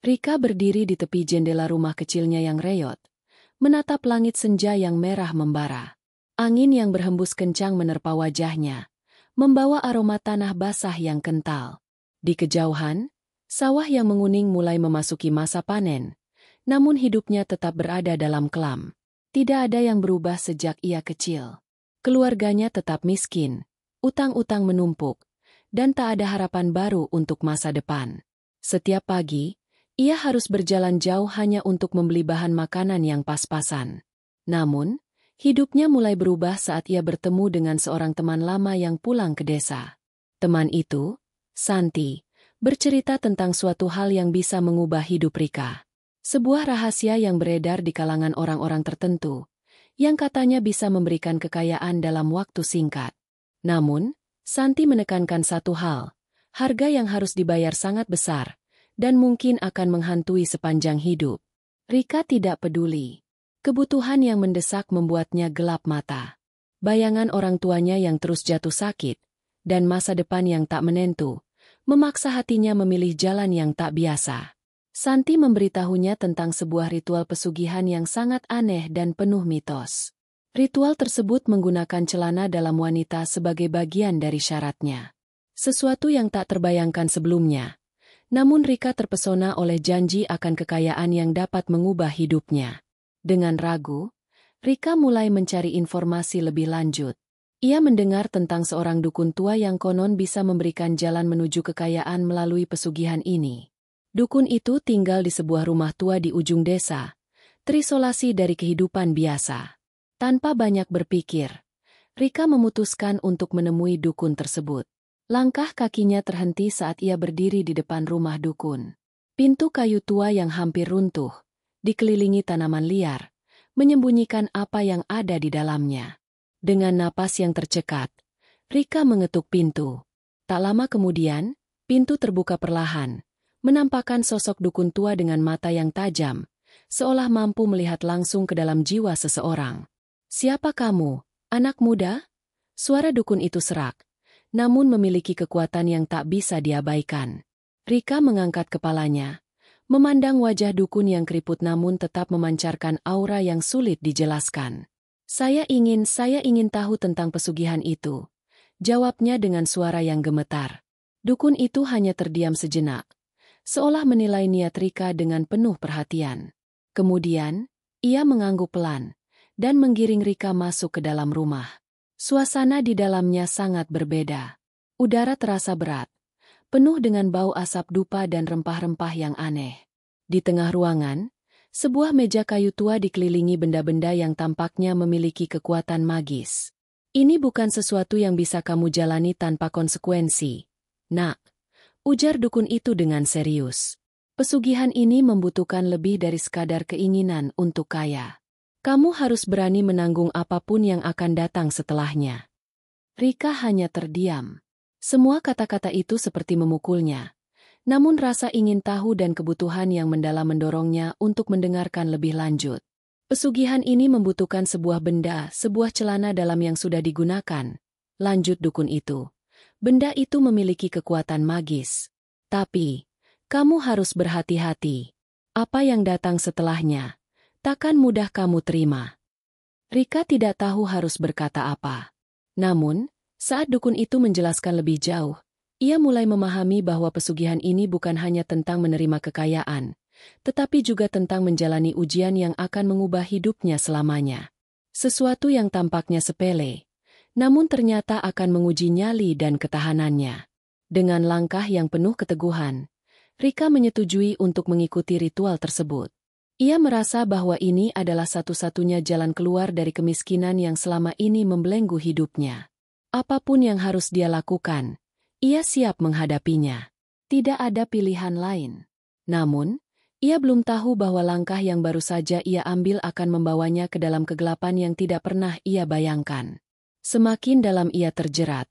Rika berdiri di tepi jendela rumah kecilnya yang reyot, menatap langit senja yang merah membara. Angin yang berhembus kencang menerpa wajahnya, membawa aroma tanah basah yang kental. Di kejauhan, sawah yang menguning mulai memasuki masa panen, namun hidupnya tetap berada dalam kelam. Tidak ada yang berubah sejak ia kecil. Keluarganya tetap miskin, utang-utang menumpuk, dan tak ada harapan baru untuk masa depan. Setiap pagi, ia harus berjalan jauh hanya untuk membeli bahan makanan yang pas-pasan. Namun, hidupnya mulai berubah saat ia bertemu dengan seorang teman lama yang pulang ke desa. Teman itu, Santi, bercerita tentang suatu hal yang bisa mengubah hidup Rika. Sebuah rahasia yang beredar di kalangan orang-orang tertentu, yang katanya bisa memberikan kekayaan dalam waktu singkat. Namun, Santi menekankan satu hal, harga yang harus dibayar sangat besar, dan mungkin akan menghantui sepanjang hidup. Rika tidak peduli. Kebutuhan yang mendesak membuatnya gelap mata. Bayangan orang tuanya yang terus jatuh sakit, dan masa depan yang tak menentu, memaksa hatinya memilih jalan yang tak biasa. Santi memberitahunya tentang sebuah ritual pesugihan yang sangat aneh dan penuh mitos. Ritual tersebut menggunakan celana dalam wanita sebagai bagian dari syaratnya. Sesuatu yang tak terbayangkan sebelumnya. Namun Rika terpesona oleh janji akan kekayaan yang dapat mengubah hidupnya. Dengan ragu, Rika mulai mencari informasi lebih lanjut. Ia mendengar tentang seorang dukun tua yang konon bisa memberikan jalan menuju kekayaan melalui pesugihan ini. Dukun itu tinggal di sebuah rumah tua di ujung desa, terisolasi dari kehidupan biasa. Tanpa banyak berpikir, Rika memutuskan untuk menemui dukun tersebut. Langkah kakinya terhenti saat ia berdiri di depan rumah dukun. Pintu kayu tua yang hampir runtuh, dikelilingi tanaman liar, menyembunyikan apa yang ada di dalamnya. Dengan napas yang tercekat, Rika mengetuk pintu. Tak lama kemudian, pintu terbuka perlahan, menampakkan sosok dukun tua dengan mata yang tajam, seolah mampu melihat langsung ke dalam jiwa seseorang. "Siapa kamu, anak muda?" Suara dukun itu serak, namun memiliki kekuatan yang tak bisa diabaikan. Rika mengangkat kepalanya, memandang wajah dukun yang keriput namun tetap memancarkan aura yang sulit dijelaskan. Saya ingin tahu tentang pesugihan itu," jawabnya dengan suara yang gemetar. Dukun itu hanya terdiam sejenak, seolah menilai niat Rika dengan penuh perhatian. Kemudian, ia mengangguk pelan, dan menggiring Rika masuk ke dalam rumah. Suasana di dalamnya sangat berbeda. Udara terasa berat, penuh dengan bau asap dupa dan rempah-rempah yang aneh. Di tengah ruangan, sebuah meja kayu tua dikelilingi benda-benda yang tampaknya memiliki kekuatan magis. "Ini bukan sesuatu yang bisa kamu jalani tanpa konsekuensi, Nak," ujar dukun itu dengan serius. "Pesugihan ini membutuhkan lebih dari sekadar keinginan untuk kaya. Kamu harus berani menanggung apapun yang akan datang setelahnya." Rika hanya terdiam. Semua kata-kata itu seperti memukulnya. Namun rasa ingin tahu dan kebutuhan yang mendalam mendorongnya untuk mendengarkan lebih lanjut. "Pesugihan ini membutuhkan sebuah benda, sebuah celana dalam yang sudah digunakan," lanjut dukun itu. "Benda itu memiliki kekuatan magis. Tapi, kamu harus berhati-hati. Apa yang datang setelahnya, takkan mudah kamu terima." Rika tidak tahu harus berkata apa. Namun, saat dukun itu menjelaskan lebih jauh, ia mulai memahami bahwa pesugihan ini bukan hanya tentang menerima kekayaan, tetapi juga tentang menjalani ujian yang akan mengubah hidupnya selamanya. Sesuatu yang tampaknya sepele, namun ternyata akan menguji nyali dan ketahanannya. Dengan langkah yang penuh keteguhan, Rika menyetujui untuk mengikuti ritual tersebut. Ia merasa bahwa ini adalah satu-satunya jalan keluar dari kemiskinan yang selama ini membelenggu hidupnya. Apapun yang harus dia lakukan, ia siap menghadapinya. Tidak ada pilihan lain. Namun, ia belum tahu bahwa langkah yang baru saja ia ambil akan membawanya ke dalam kegelapan yang tidak pernah ia bayangkan. Semakin dalam ia terjerat,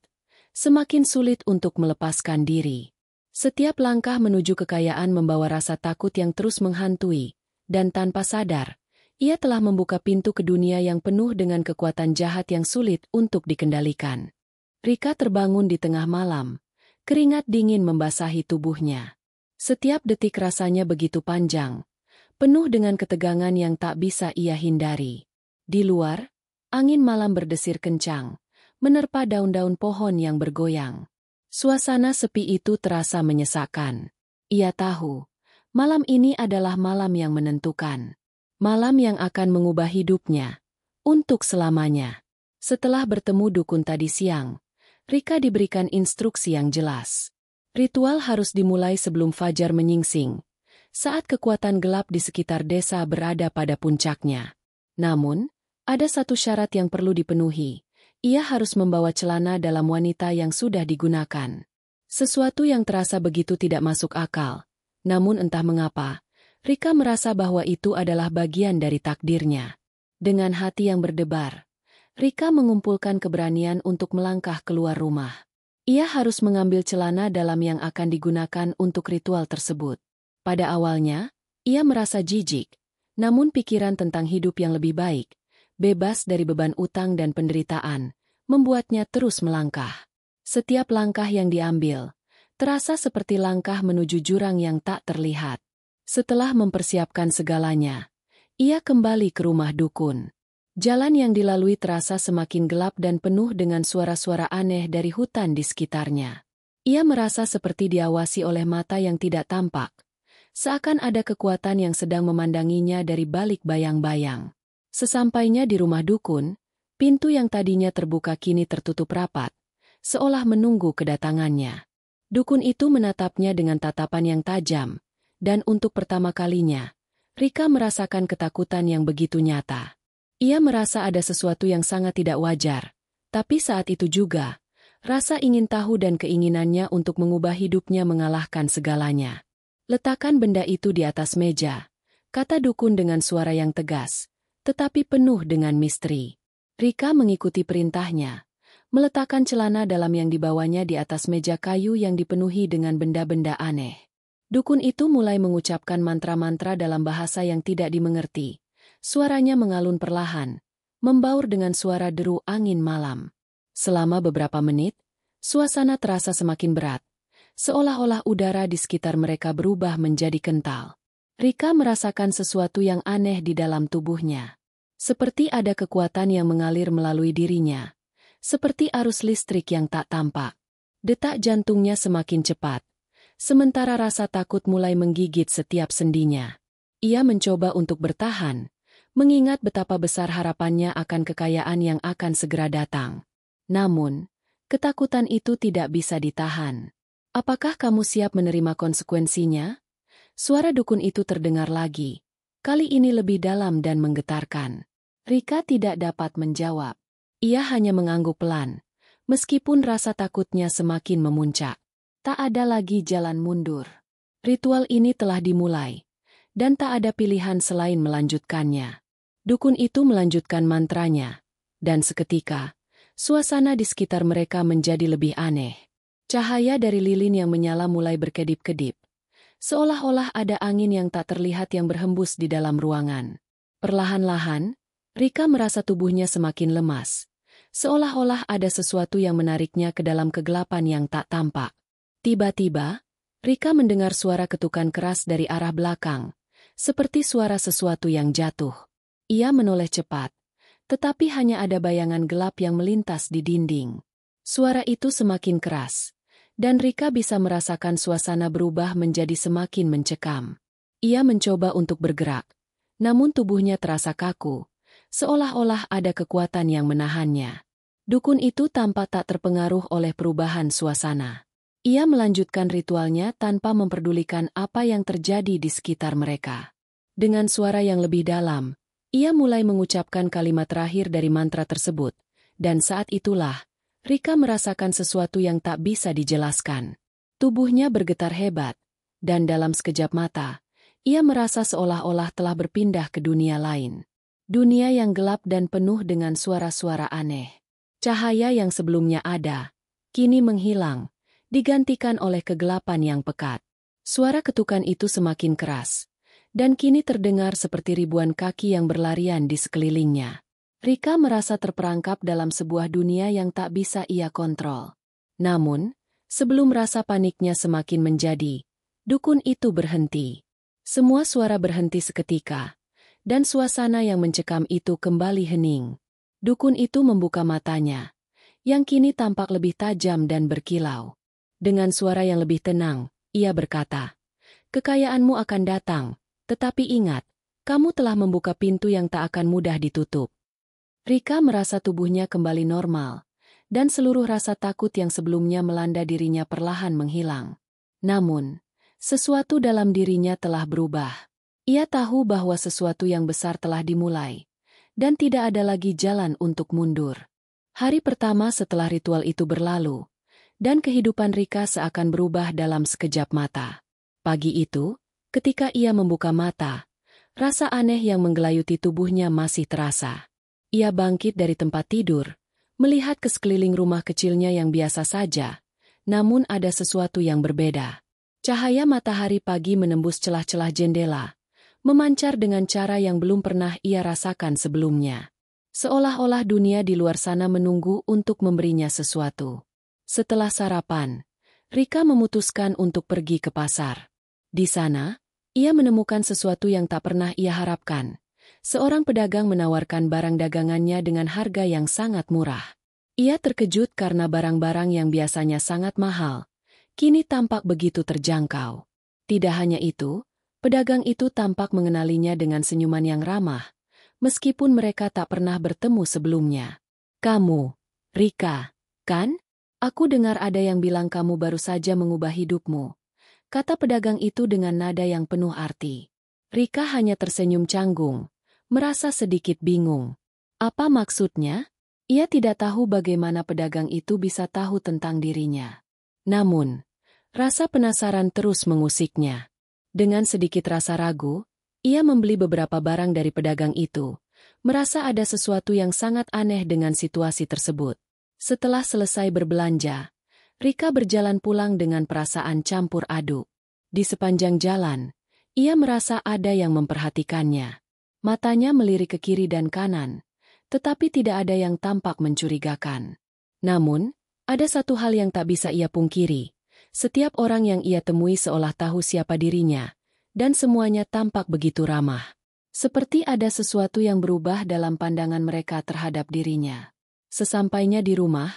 semakin sulit untuk melepaskan diri. Setiap langkah menuju kekayaan membawa rasa takut yang terus menghantui, dan tanpa sadar, ia telah membuka pintu ke dunia yang penuh dengan kekuatan jahat yang sulit untuk dikendalikan. Rika terbangun di tengah malam, keringat dingin membasahi tubuhnya. Setiap detik rasanya begitu panjang, penuh dengan ketegangan yang tak bisa ia hindari. Di luar, angin malam berdesir kencang, menerpa daun-daun pohon yang bergoyang. Suasana sepi itu terasa menyesakkan. Ia tahu, malam ini adalah malam yang menentukan. Malam yang akan mengubah hidupnya, untuk selamanya. Setelah bertemu dukun tadi siang, Rika diberikan instruksi yang jelas. Ritual harus dimulai sebelum fajar menyingsing, saat kekuatan gelap di sekitar desa berada pada puncaknya. Namun, ada satu syarat yang perlu dipenuhi. Ia harus membawa celana dalam wanita yang sudah digunakan. Sesuatu yang terasa begitu tidak masuk akal. Namun entah mengapa, Rika merasa bahwa itu adalah bagian dari takdirnya. Dengan hati yang berdebar, Rika mengumpulkan keberanian untuk melangkah keluar rumah. Ia harus mengambil celana dalam yang akan digunakan untuk ritual tersebut. Pada awalnya, ia merasa jijik, namun pikiran tentang hidup yang lebih baik, bebas dari beban utang dan penderitaan, membuatnya terus melangkah. Setiap langkah yang diambil, terasa seperti langkah menuju jurang yang tak terlihat. Setelah mempersiapkan segalanya, ia kembali ke rumah dukun. Jalan yang dilalui terasa semakin gelap dan penuh dengan suara-suara aneh dari hutan di sekitarnya. Ia merasa seperti diawasi oleh mata yang tidak tampak, seakan ada kekuatan yang sedang memandanginya dari balik bayang-bayang. Sesampainya di rumah dukun, pintu yang tadinya terbuka kini tertutup rapat, seolah menunggu kedatangannya. Dukun itu menatapnya dengan tatapan yang tajam, dan untuk pertama kalinya, Rika merasakan ketakutan yang begitu nyata. Ia merasa ada sesuatu yang sangat tidak wajar, tapi saat itu juga, rasa ingin tahu dan keinginannya untuk mengubah hidupnya mengalahkan segalanya. Letakkan benda itu di atas meja, kata dukun dengan suara yang tegas, tetapi penuh dengan misteri. Rika mengikuti perintahnya, meletakkan celana dalam yang dibawanya di atas meja kayu yang dipenuhi dengan benda-benda aneh. Dukun itu mulai mengucapkan mantra-mantra dalam bahasa yang tidak dimengerti. Suaranya mengalun perlahan, membaur dengan suara deru angin malam. Selama beberapa menit, suasana terasa semakin berat, seolah-olah udara di sekitar mereka berubah menjadi kental. Rika merasakan sesuatu yang aneh di dalam tubuhnya. Seperti ada kekuatan yang mengalir melalui dirinya, seperti arus listrik yang tak tampak. Detak jantungnya semakin cepat, sementara rasa takut mulai menggigit setiap sendinya. Ia mencoba untuk bertahan, mengingat betapa besar harapannya akan kekayaan yang akan segera datang. Namun, ketakutan itu tidak bisa ditahan. Apakah kamu siap menerima konsekuensinya? Suara dukun itu terdengar lagi, kali ini lebih dalam dan menggetarkan. Rika tidak dapat menjawab. Ia hanya mengangguk pelan, meskipun rasa takutnya semakin memuncak. Tak ada lagi jalan mundur. Ritual ini telah dimulai, dan tak ada pilihan selain melanjutkannya. Dukun itu melanjutkan mantranya, dan seketika, suasana di sekitar mereka menjadi lebih aneh. Cahaya dari lilin yang menyala mulai berkedip-kedip, seolah-olah ada angin yang tak terlihat yang berhembus di dalam ruangan. Perlahan-lahan, Rika merasa tubuhnya semakin lemas, seolah-olah ada sesuatu yang menariknya ke dalam kegelapan yang tak tampak. Tiba-tiba, Rika mendengar suara ketukan keras dari arah belakang, seperti suara sesuatu yang jatuh. Ia menoleh cepat, tetapi hanya ada bayangan gelap yang melintas di dinding. Suara itu semakin keras, dan Rika bisa merasakan suasana berubah menjadi semakin mencekam. Ia mencoba untuk bergerak, namun tubuhnya terasa kaku, seolah-olah ada kekuatan yang menahannya. Dukun itu tampak tak terpengaruh oleh perubahan suasana. Ia melanjutkan ritualnya tanpa memperdulikan apa yang terjadi di sekitar mereka. Dengan suara yang lebih dalam, ia mulai mengucapkan kalimat terakhir dari mantra tersebut, dan saat itulah, Rika merasakan sesuatu yang tak bisa dijelaskan. Tubuhnya bergetar hebat, dan dalam sekejap mata, ia merasa seolah-olah telah berpindah ke dunia lain. Dunia yang gelap dan penuh dengan suara-suara aneh. Cahaya yang sebelumnya ada, kini menghilang, digantikan oleh kegelapan yang pekat. Suara ketukan itu semakin keras, dan kini terdengar seperti ribuan kaki yang berlarian di sekelilingnya. Rika merasa terperangkap dalam sebuah dunia yang tak bisa ia kontrol. Namun, sebelum rasa paniknya semakin menjadi, Dukun itu berhenti. Semua suara berhenti seketika, dan suasana yang mencekam itu kembali hening. Dukun itu membuka matanya, yang kini tampak lebih tajam dan berkilau. Dengan suara yang lebih tenang, ia berkata, "Kekayaanmu akan datang, tetapi ingat, kamu telah membuka pintu yang tak akan mudah ditutup." Rika merasa tubuhnya kembali normal, dan seluruh rasa takut yang sebelumnya melanda dirinya perlahan menghilang. Namun, sesuatu dalam dirinya telah berubah. Ia tahu bahwa sesuatu yang besar telah dimulai, dan tidak ada lagi jalan untuk mundur. Hari pertama setelah ritual itu berlalu, dan kehidupan Rika seakan berubah dalam sekejap mata. Pagi itu, ketika ia membuka mata, rasa aneh yang menggelayuti tubuhnya masih terasa. Ia bangkit dari tempat tidur, melihat ke sekeliling rumah kecilnya yang biasa saja, namun ada sesuatu yang berbeda. Cahaya matahari pagi menembus celah-celah jendela, memancar dengan cara yang belum pernah ia rasakan sebelumnya. Seolah-olah dunia di luar sana menunggu untuk memberinya sesuatu. Setelah sarapan, Rika memutuskan untuk pergi ke pasar. Di sana, ia menemukan sesuatu yang tak pernah ia harapkan. Seorang pedagang menawarkan barang dagangannya dengan harga yang sangat murah. Ia terkejut karena barang-barang yang biasanya sangat mahal, kini tampak begitu terjangkau. Tidak hanya itu, pedagang itu tampak mengenalinya dengan senyuman yang ramah, meskipun mereka tak pernah bertemu sebelumnya. "Kamu, Rika, kan? Aku dengar ada yang bilang kamu baru saja mengubah hidupmu," kata pedagang itu dengan nada yang penuh arti. Rika hanya tersenyum canggung, merasa sedikit bingung. Apa maksudnya? Ia tidak tahu bagaimana pedagang itu bisa tahu tentang dirinya. Namun, rasa penasaran terus mengusiknya. Dengan sedikit rasa ragu, ia membeli beberapa barang dari pedagang itu, merasa ada sesuatu yang sangat aneh dengan situasi tersebut. Setelah selesai berbelanja, Rika berjalan pulang dengan perasaan campur aduk. Di sepanjang jalan, ia merasa ada yang memperhatikannya. Matanya melirik ke kiri dan kanan, tetapi tidak ada yang tampak mencurigakan. Namun, ada satu hal yang tak bisa ia pungkiri. Setiap orang yang ia temui seolah tahu siapa dirinya, dan semuanya tampak begitu ramah. Seperti ada sesuatu yang berubah dalam pandangan mereka terhadap dirinya. Sesampainya di rumah,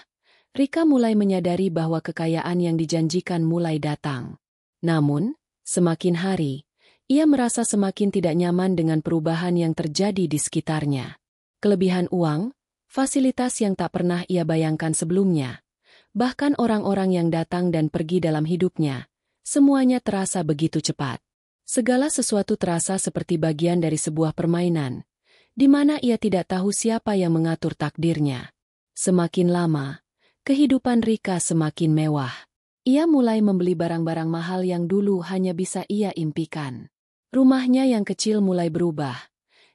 Rika mulai menyadari bahwa kekayaan yang dijanjikan mulai datang. Namun, semakin hari, ia merasa semakin tidak nyaman dengan perubahan yang terjadi di sekitarnya. Kelebihan uang, fasilitas yang tak pernah ia bayangkan sebelumnya, bahkan orang-orang yang datang dan pergi dalam hidupnya, semuanya terasa begitu cepat. Segala sesuatu terasa seperti bagian dari sebuah permainan, di mana ia tidak tahu siapa yang mengatur takdirnya. Semakin lama, kehidupan Rika semakin mewah. Ia mulai membeli barang-barang mahal yang dulu hanya bisa ia impikan. Rumahnya yang kecil mulai berubah,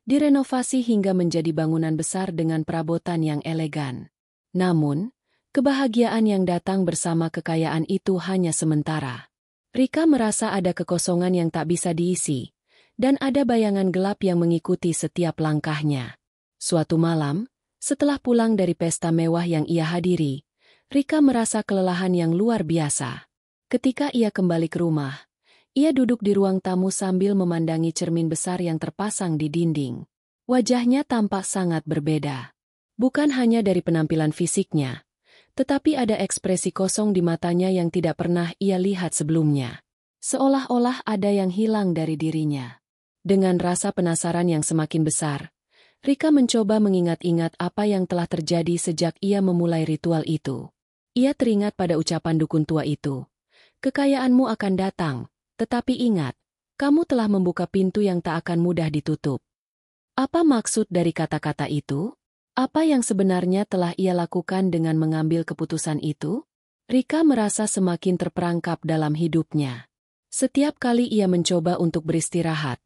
direnovasi hingga menjadi bangunan besar dengan perabotan yang elegan. Namun, kebahagiaan yang datang bersama kekayaan itu hanya sementara. Rika merasa ada kekosongan yang tak bisa diisi, dan ada bayangan gelap yang mengikuti setiap langkahnya. Suatu malam, setelah pulang dari pesta mewah yang ia hadiri, Rika merasa kelelahan yang luar biasa. Ketika ia kembali ke rumah, ia duduk di ruang tamu sambil memandangi cermin besar yang terpasang di dinding. Wajahnya tampak sangat berbeda. Bukan hanya dari penampilan fisiknya, tetapi ada ekspresi kosong di matanya yang tidak pernah ia lihat sebelumnya. Seolah-olah ada yang hilang dari dirinya. Dengan rasa penasaran yang semakin besar, Rika mencoba mengingat-ingat apa yang telah terjadi sejak ia memulai ritual itu. Ia teringat pada ucapan dukun tua itu. "Kekayaanmu akan datang, tetapi ingat, kamu telah membuka pintu yang tak akan mudah ditutup." Apa maksud dari kata-kata itu? Apa yang sebenarnya telah ia lakukan dengan mengambil keputusan itu? Rika merasa semakin terperangkap dalam hidupnya. Setiap kali ia mencoba untuk beristirahat,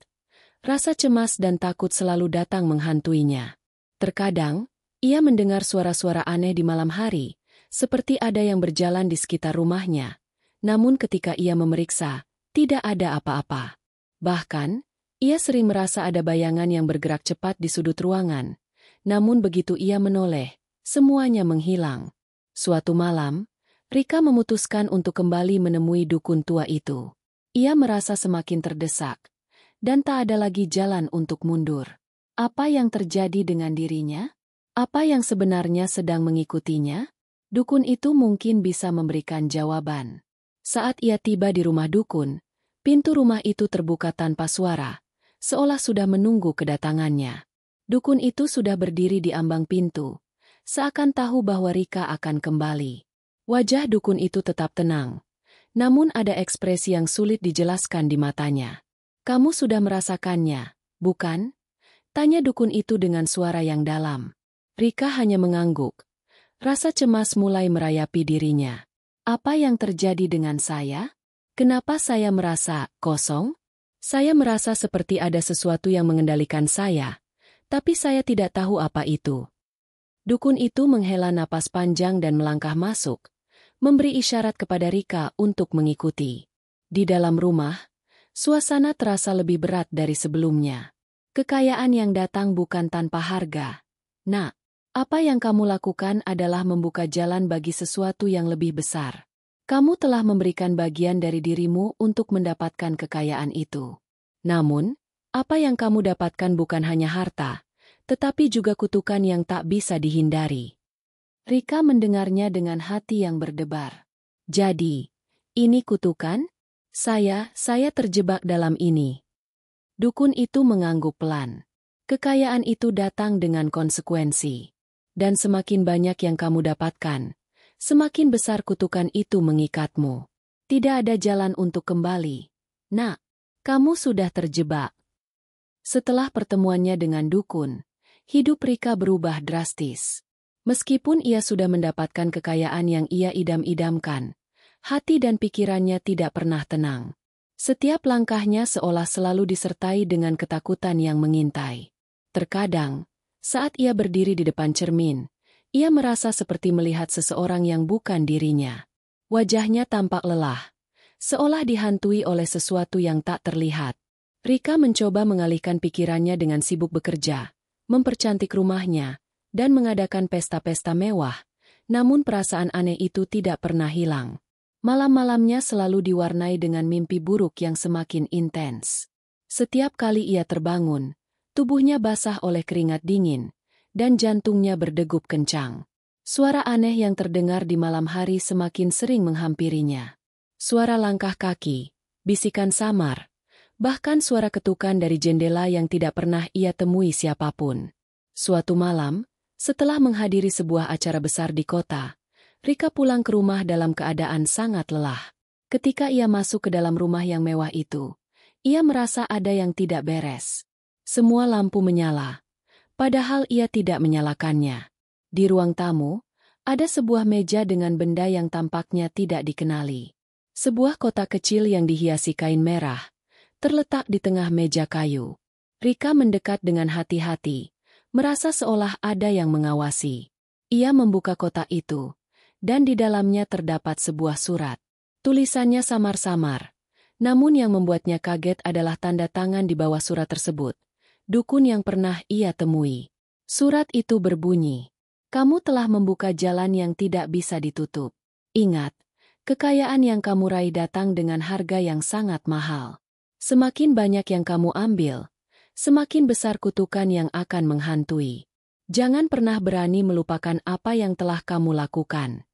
rasa cemas dan takut selalu datang menghantuinya. Terkadang, ia mendengar suara-suara aneh di malam hari, seperti ada yang berjalan di sekitar rumahnya. Namun ketika ia memeriksa, tidak ada apa-apa. Bahkan, ia sering merasa ada bayangan yang bergerak cepat di sudut ruangan. Namun begitu ia menoleh, semuanya menghilang. Suatu malam, Rika memutuskan untuk kembali menemui dukun tua itu. Ia merasa semakin terdesak, dan tak ada lagi jalan untuk mundur. Apa yang terjadi dengan dirinya? Apa yang sebenarnya sedang mengikutinya? Dukun itu mungkin bisa memberikan jawaban. Saat ia tiba di rumah dukun, pintu rumah itu terbuka tanpa suara, seolah sudah menunggu kedatangannya. Dukun itu sudah berdiri di ambang pintu, seakan tahu bahwa Rika akan kembali. Wajah dukun itu tetap tenang, namun ada ekspresi yang sulit dijelaskan di matanya. "Kamu sudah merasakannya, bukan?" tanya dukun itu dengan suara yang dalam. Rika hanya mengangguk. Rasa cemas mulai merayapi dirinya. Apa yang terjadi dengan saya? Kenapa saya merasa kosong? Saya merasa seperti ada sesuatu yang mengendalikan saya, tapi saya tidak tahu apa itu. Dukun itu menghela napas panjang dan melangkah masuk, memberi isyarat kepada Rika untuk mengikuti. Di dalam rumah, suasana terasa lebih berat dari sebelumnya. Kekayaan yang datang bukan tanpa harga. Nak, apa yang kamu lakukan adalah membuka jalan bagi sesuatu yang lebih besar. Kamu telah memberikan bagian dari dirimu untuk mendapatkan kekayaan itu. Namun, apa yang kamu dapatkan bukan hanya harta, tetapi juga kutukan yang tak bisa dihindari. Rika mendengarnya dengan hati yang berdebar. Jadi, ini kutukan? Saya terjebak dalam ini. Dukun itu mengangguk pelan. Kekayaan itu datang dengan konsekuensi. Dan semakin banyak yang kamu dapatkan, semakin besar kutukan itu mengikatmu. Tidak ada jalan untuk kembali. Nak, kamu sudah terjebak. Setelah pertemuannya dengan dukun, hidup Rika berubah drastis. Meskipun ia sudah mendapatkan kekayaan yang ia idam-idamkan, hati dan pikirannya tidak pernah tenang. Setiap langkahnya seolah selalu disertai dengan ketakutan yang mengintai. Terkadang, saat ia berdiri di depan cermin, ia merasa seperti melihat seseorang yang bukan dirinya. Wajahnya tampak lelah, seolah dihantui oleh sesuatu yang tak terlihat. Rika mencoba mengalihkan pikirannya dengan sibuk bekerja, mempercantik rumahnya, dan mengadakan pesta-pesta mewah, namun perasaan aneh itu tidak pernah hilang. Malam-malamnya selalu diwarnai dengan mimpi buruk yang semakin intens. Setiap kali ia terbangun, tubuhnya basah oleh keringat dingin, dan jantungnya berdegup kencang. Suara aneh yang terdengar di malam hari semakin sering menghampirinya. Suara langkah kaki, bisikan samar, bahkan suara ketukan dari jendela yang tidak pernah ia temui siapapun. Suatu malam, setelah menghadiri sebuah acara besar di kota, Rika pulang ke rumah dalam keadaan sangat lelah. Ketika ia masuk ke dalam rumah yang mewah itu, ia merasa ada yang tidak beres. Semua lampu menyala, padahal ia tidak menyalakannya. Di ruang tamu, ada sebuah meja dengan benda yang tampaknya tidak dikenali. Sebuah kotak kecil yang dihiasi kain merah, terletak di tengah meja kayu. Rika mendekat dengan hati-hati, merasa seolah ada yang mengawasi. Ia membuka kotak itu, dan di dalamnya terdapat sebuah surat. Tulisannya samar-samar, namun yang membuatnya kaget adalah tanda tangan di bawah surat tersebut. Dukun yang pernah ia temui. Surat itu berbunyi, "Kamu telah membuka jalan yang tidak bisa ditutup. Ingat, kekayaan yang kamu raih datang dengan harga yang sangat mahal. Semakin banyak yang kamu ambil, semakin besar kutukan yang akan menghantui. Jangan pernah berani melupakan apa yang telah kamu lakukan."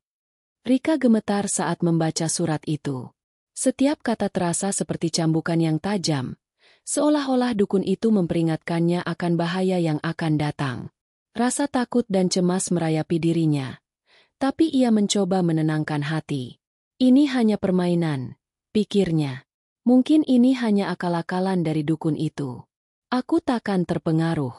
Rika gemetar saat membaca surat itu. Setiap kata terasa seperti cambukan yang tajam, seolah-olah dukun itu memperingatkannya akan bahaya yang akan datang. Rasa takut dan cemas merayapi dirinya. Tapi ia mencoba menenangkan hati. Ini hanya permainan, pikirnya. Mungkin ini hanya akal-akalan dari dukun itu. Aku takkan terpengaruh.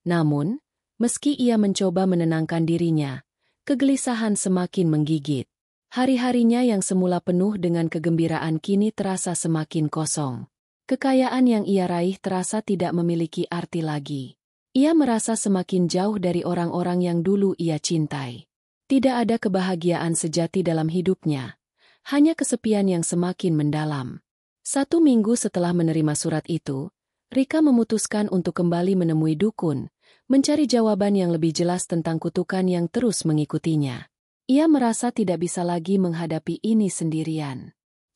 Namun, meski ia mencoba menenangkan dirinya, kegelisahan semakin menggigit. Hari-harinya yang semula penuh dengan kegembiraan kini terasa semakin kosong. Kekayaan yang ia raih terasa tidak memiliki arti lagi. Ia merasa semakin jauh dari orang-orang yang dulu ia cintai. Tidak ada kebahagiaan sejati dalam hidupnya, hanya kesepian yang semakin mendalam. 1 minggu setelah menerima surat itu, Rika memutuskan untuk kembali menemui dukun, mencari jawaban yang lebih jelas tentang kutukan yang terus mengikutinya. Ia merasa tidak bisa lagi menghadapi ini sendirian.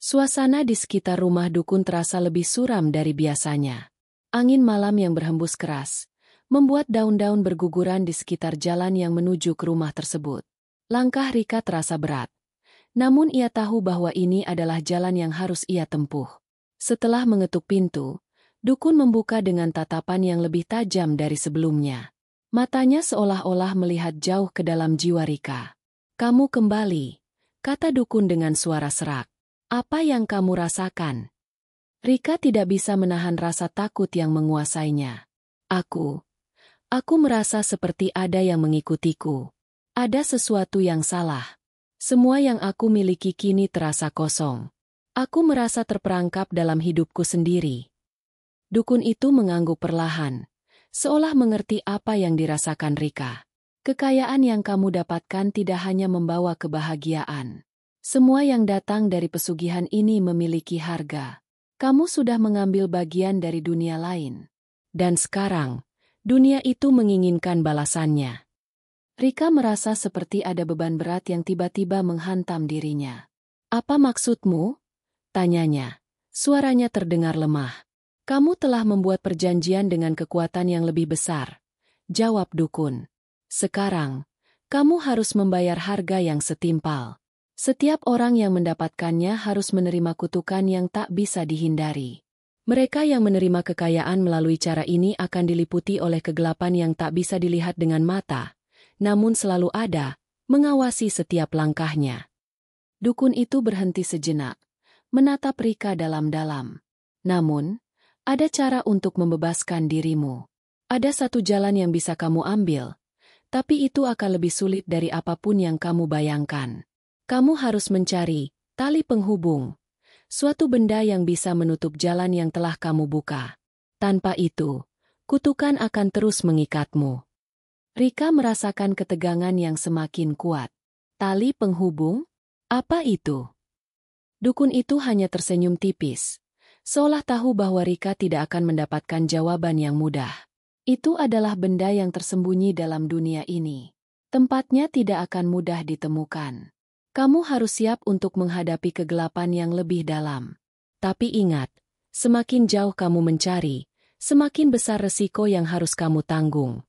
Suasana di sekitar rumah dukun terasa lebih suram dari biasanya. Angin malam yang berhembus keras membuat daun-daun berguguran di sekitar jalan yang menuju ke rumah tersebut. Langkah Rika terasa berat. Namun ia tahu bahwa ini adalah jalan yang harus ia tempuh. Setelah mengetuk pintu, dukun membuka dengan tatapan yang lebih tajam dari sebelumnya. Matanya seolah-olah melihat jauh ke dalam jiwa Rika. "Kamu kembali," kata dukun dengan suara serak. "Apa yang kamu rasakan?" Rika tidak bisa menahan rasa takut yang menguasainya. Aku merasa seperti ada yang mengikutiku. Ada sesuatu yang salah. Semua yang aku miliki kini terasa kosong. Aku merasa terperangkap dalam hidupku sendiri." Dukun itu mengangguk perlahan, seolah mengerti apa yang dirasakan Rika. "Kekayaan yang kamu dapatkan tidak hanya membawa kebahagiaan. Semua yang datang dari pesugihan ini memiliki harga. Kamu sudah mengambil bagian dari dunia lain. Dan sekarang, dunia itu menginginkan balasannya." Rika merasa seperti ada beban berat yang tiba-tiba menghantam dirinya. "Apa maksudmu?" tanyanya. Suaranya terdengar lemah. "Kamu telah membuat perjanjian dengan kekuatan yang lebih besar," jawab dukun. "Sekarang, kamu harus membayar harga yang setimpal. Setiap orang yang mendapatkannya harus menerima kutukan yang tak bisa dihindari. Mereka yang menerima kekayaan melalui cara ini akan diliputi oleh kegelapan yang tak bisa dilihat dengan mata, namun selalu ada, mengawasi setiap langkahnya." Dukun itu berhenti sejenak, menatap Rika dalam-dalam. "Namun, ada cara untuk membebaskan dirimu. Ada satu jalan yang bisa kamu ambil, tapi itu akan lebih sulit dari apapun yang kamu bayangkan. Kamu harus mencari tali penghubung, suatu benda yang bisa menutup jalan yang telah kamu buka. Tanpa itu, kutukan akan terus mengikatmu." Rika merasakan ketegangan yang semakin kuat. Tali penghubung? Apa itu? Dukun itu hanya tersenyum tipis, seolah tahu bahwa Rika tidak akan mendapatkan jawaban yang mudah. "Itu adalah benda yang tersembunyi dalam dunia ini. Tempatnya tidak akan mudah ditemukan. Kamu harus siap untuk menghadapi kegelapan yang lebih dalam. Tapi ingat, semakin jauh kamu mencari, semakin besar resiko yang harus kamu tanggung."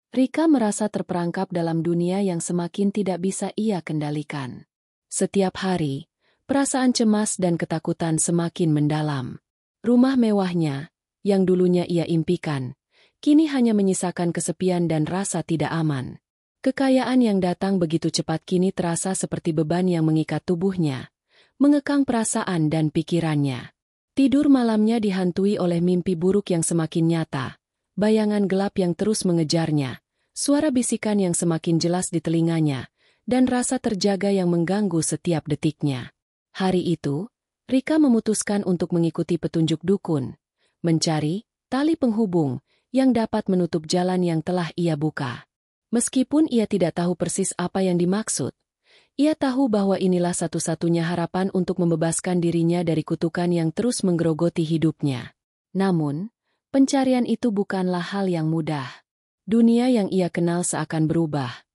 Rika merasa terperangkap dalam dunia yang semakin tidak bisa ia kendalikan. Setiap hari, perasaan cemas dan ketakutan semakin mendalam. Rumah mewahnya, yang dulunya ia impikan, kini hanya menyisakan kesepian dan rasa tidak aman. Kekayaan yang datang begitu cepat kini terasa seperti beban yang mengikat tubuhnya, mengekang perasaan dan pikirannya. Tidur malamnya dihantui oleh mimpi buruk yang semakin nyata, bayangan gelap yang terus mengejarnya, suara bisikan yang semakin jelas di telinganya, dan rasa terjaga yang mengganggu setiap detiknya. Hari itu, Rika memutuskan untuk mengikuti petunjuk dukun, mencari tali penghubung yang dapat menutup jalan yang telah ia buka. Meskipun ia tidak tahu persis apa yang dimaksud, ia tahu bahwa inilah satu-satunya harapan untuk membebaskan dirinya dari kutukan yang terus menggerogoti hidupnya. Namun, pencarian itu bukanlah hal yang mudah. Dunia yang ia kenal seakan berubah,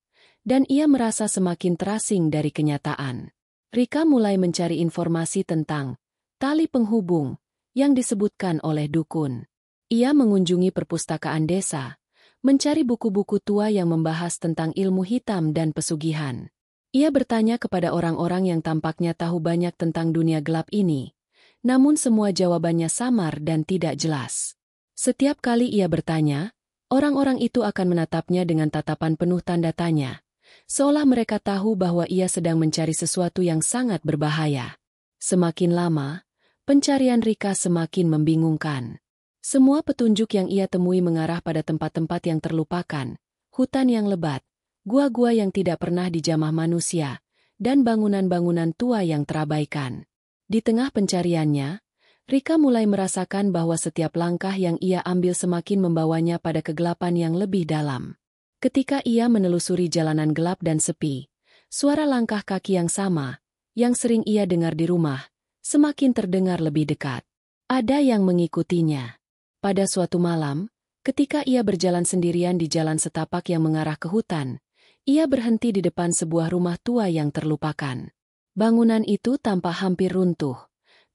dan ia merasa semakin terasing dari kenyataan. Rika mulai mencari informasi tentang tali penghubung yang disebutkan oleh dukun. Ia mengunjungi perpustakaan desa, mencari buku-buku tua yang membahas tentang ilmu hitam dan pesugihan. Ia bertanya kepada orang-orang yang tampaknya tahu banyak tentang dunia gelap ini, namun semua jawabannya samar dan tidak jelas. Setiap kali ia bertanya, orang-orang itu akan menatapnya dengan tatapan penuh tanda tanya, seolah mereka tahu bahwa ia sedang mencari sesuatu yang sangat berbahaya. Semakin lama, pencarian Rika semakin membingungkan. Semua petunjuk yang ia temui mengarah pada tempat-tempat yang terlupakan, hutan yang lebat, gua-gua yang tidak pernah dijamah manusia, dan bangunan-bangunan tua yang terabaikan. Di tengah pencariannya, Rika mulai merasakan bahwa setiap langkah yang ia ambil semakin membawanya pada kegelapan yang lebih dalam. Ketika ia menelusuri jalanan gelap dan sepi, suara langkah kaki yang sama, yang sering ia dengar di rumah, semakin terdengar lebih dekat. Ada yang mengikutinya. Pada suatu malam, ketika ia berjalan sendirian di jalan setapak yang mengarah ke hutan, ia berhenti di depan sebuah rumah tua yang terlupakan. Bangunan itu tampak hampir runtuh,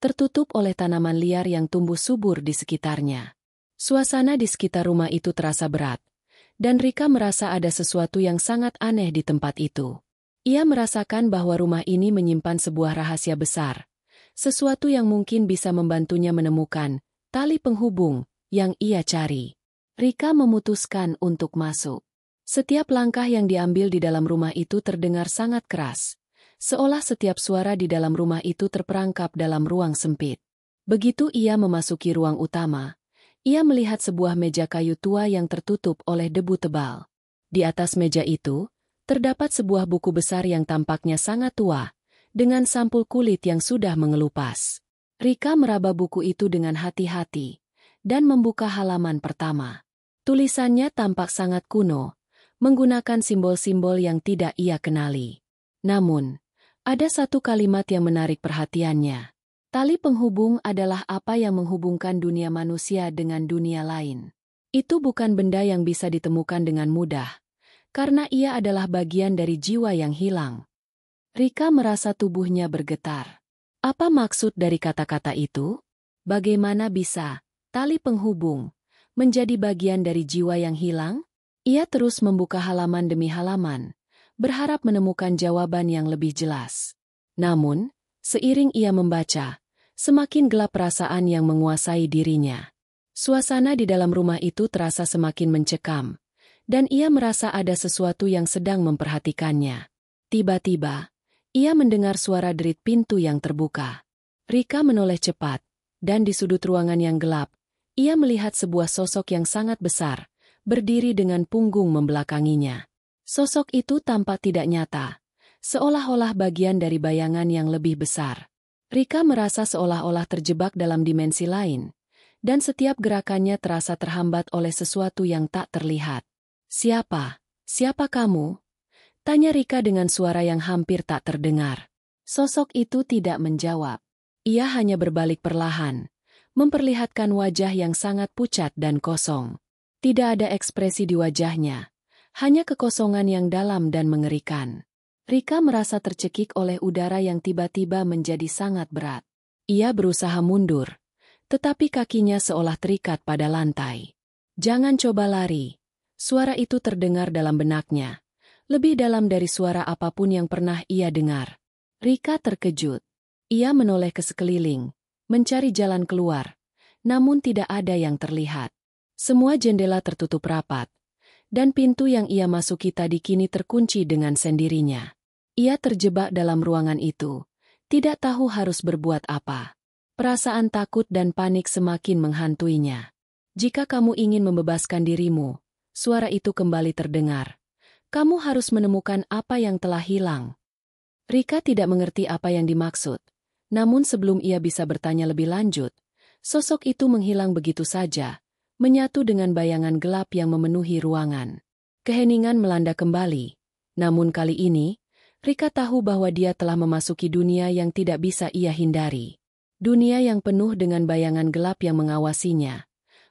tertutup oleh tanaman liar yang tumbuh subur di sekitarnya. Suasana di sekitar rumah itu terasa berat, dan Rika merasa ada sesuatu yang sangat aneh di tempat itu. Ia merasakan bahwa rumah ini menyimpan sebuah rahasia besar, sesuatu yang mungkin bisa membantunya menemukan tali penghubung yang ia cari. Rika memutuskan untuk masuk. Setiap langkah yang diambil di dalam rumah itu terdengar sangat keras, seolah setiap suara di dalam rumah itu terperangkap dalam ruang sempit. Begitu ia memasuki ruang utama, ia melihat sebuah meja kayu tua yang tertutup oleh debu tebal. Di atas meja itu, terdapat sebuah buku besar yang tampaknya sangat tua, dengan sampul kulit yang sudah mengelupas. Rika meraba buku itu dengan hati-hati, dan membuka halaman pertama. Tulisannya tampak sangat kuno, menggunakan simbol-simbol yang tidak ia kenali. Namun, ada satu kalimat yang menarik perhatiannya. Tali penghubung adalah apa yang menghubungkan dunia manusia dengan dunia lain. Itu bukan benda yang bisa ditemukan dengan mudah, karena ia adalah bagian dari jiwa yang hilang. Rika merasa tubuhnya bergetar. Apa maksud dari kata-kata itu? Bagaimana bisa tali penghubung menjadi bagian dari jiwa yang hilang? Ia terus membuka halaman demi halaman, berharap menemukan jawaban yang lebih jelas. Namun, seiring ia membaca, semakin gelap perasaan yang menguasai dirinya. Suasana di dalam rumah itu terasa semakin mencekam, dan ia merasa ada sesuatu yang sedang memperhatikannya. Tiba-tiba, ia mendengar suara derit pintu yang terbuka. Rika menoleh cepat, dan di sudut ruangan yang gelap, ia melihat sebuah sosok yang sangat besar, berdiri dengan punggung membelakanginya. Sosok itu tampak tidak nyata, seolah-olah bagian dari bayangan yang lebih besar. Rika merasa seolah-olah terjebak dalam dimensi lain, dan setiap gerakannya terasa terhambat oleh sesuatu yang tak terlihat. "Siapa? Siapa kamu?" tanya Rika dengan suara yang hampir tak terdengar. Sosok itu tidak menjawab. Ia hanya berbalik perlahan, memperlihatkan wajah yang sangat pucat dan kosong. Tidak ada ekspresi di wajahnya, hanya kekosongan yang dalam dan mengerikan. Rika merasa tercekik oleh udara yang tiba-tiba menjadi sangat berat. Ia berusaha mundur, tetapi kakinya seolah terikat pada lantai. "Jangan coba lari." Suara itu terdengar dalam benaknya, lebih dalam dari suara apapun yang pernah ia dengar. Rika terkejut. Ia menoleh ke sekeliling, mencari jalan keluar, namun tidak ada yang terlihat. Semua jendela tertutup rapat, dan pintu yang ia masuki tadi kini terkunci dengan sendirinya. Ia terjebak dalam ruangan itu, tidak tahu harus berbuat apa. Perasaan takut dan panik semakin menghantuinya. "Jika kamu ingin membebaskan dirimu," suara itu kembali terdengar, "kamu harus menemukan apa yang telah hilang." Rika tidak mengerti apa yang dimaksud, namun sebelum ia bisa bertanya lebih lanjut, sosok itu menghilang begitu saja, menyatu dengan bayangan gelap yang memenuhi ruangan. Keheningan melanda kembali, namun kali ini, Rika tahu bahwa dia telah memasuki dunia yang tidak bisa ia hindari. Dunia yang penuh dengan bayangan gelap yang mengawasinya,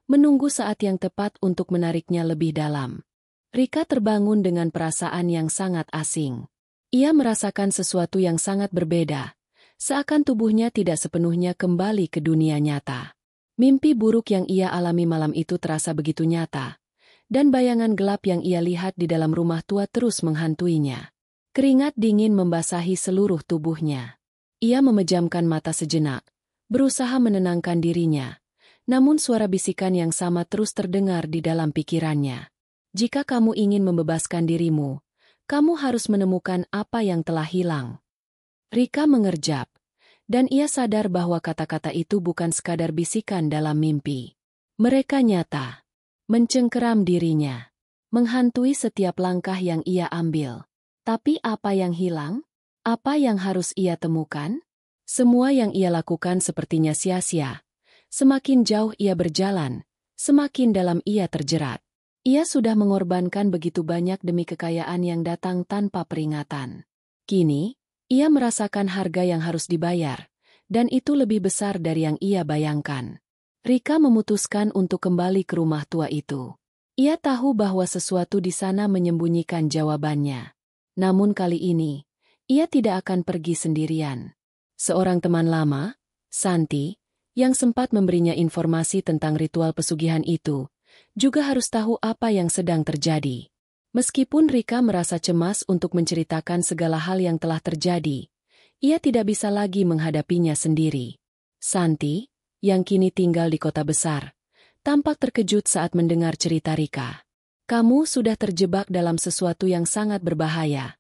menunggu saat yang tepat untuk menariknya lebih dalam. Rika terbangun dengan perasaan yang sangat asing. Ia merasakan sesuatu yang sangat berbeda, seakan tubuhnya tidak sepenuhnya kembali ke dunia nyata. Mimpi buruk yang ia alami malam itu terasa begitu nyata, dan bayangan gelap yang ia lihat di dalam rumah tua terus menghantuinya. Keringat dingin membasahi seluruh tubuhnya. Ia memejamkan mata sejenak, berusaha menenangkan dirinya, namun suara bisikan yang sama terus terdengar di dalam pikirannya. "Jika kamu ingin membebaskan dirimu, kamu harus menemukan apa yang telah hilang." Rika mengerjap, dan ia sadar bahwa kata-kata itu bukan sekadar bisikan dalam mimpi. Mereka nyata, mencengkeram dirinya, menghantui setiap langkah yang ia ambil. Tapi apa yang hilang? Apa yang harus ia temukan? Semua yang ia lakukan sepertinya sia-sia. Semakin jauh ia berjalan, semakin dalam ia terjerat. Ia sudah mengorbankan begitu banyak demi kekayaan yang datang tanpa peringatan. Kini, ia merasakan harga yang harus dibayar, dan itu lebih besar dari yang ia bayangkan. Rika memutuskan untuk kembali ke rumah tua itu. Ia tahu bahwa sesuatu di sana menyembunyikan jawabannya. Namun kali ini, ia tidak akan pergi sendirian. Seorang teman lama, Santi, yang sempat memberinya informasi tentang ritual pesugihan itu, juga harus tahu apa yang sedang terjadi. Meskipun Rika merasa cemas untuk menceritakan segala hal yang telah terjadi, ia tidak bisa lagi menghadapinya sendiri. Santi, yang kini tinggal di kota besar, tampak terkejut saat mendengar cerita Rika. "Kamu sudah terjebak dalam sesuatu yang sangat berbahaya,"